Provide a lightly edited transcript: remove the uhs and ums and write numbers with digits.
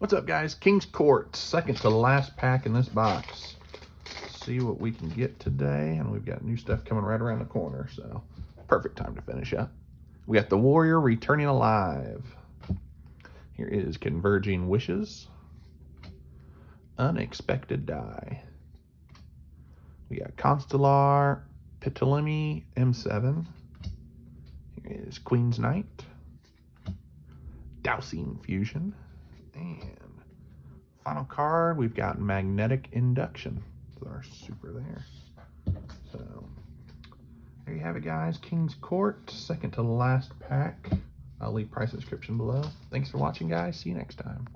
What's up, guys? King's Court, second to last pack in this box. See what we can get today, and we've got new stuff coming right around the corner, so perfect time to finish up. We got the Warrior returning alive. Here is Converging Wishes. Unexpected Die. We got Constellar, Ptolemy M7. Here is Queen's Knight. Dousing Fusion. And final card, we've got Magnetic Induction. That's our super there. So there you have it, guys. King's Court, second to last pack. I'll leave price description below. Thanks for watching, guys. See you next time.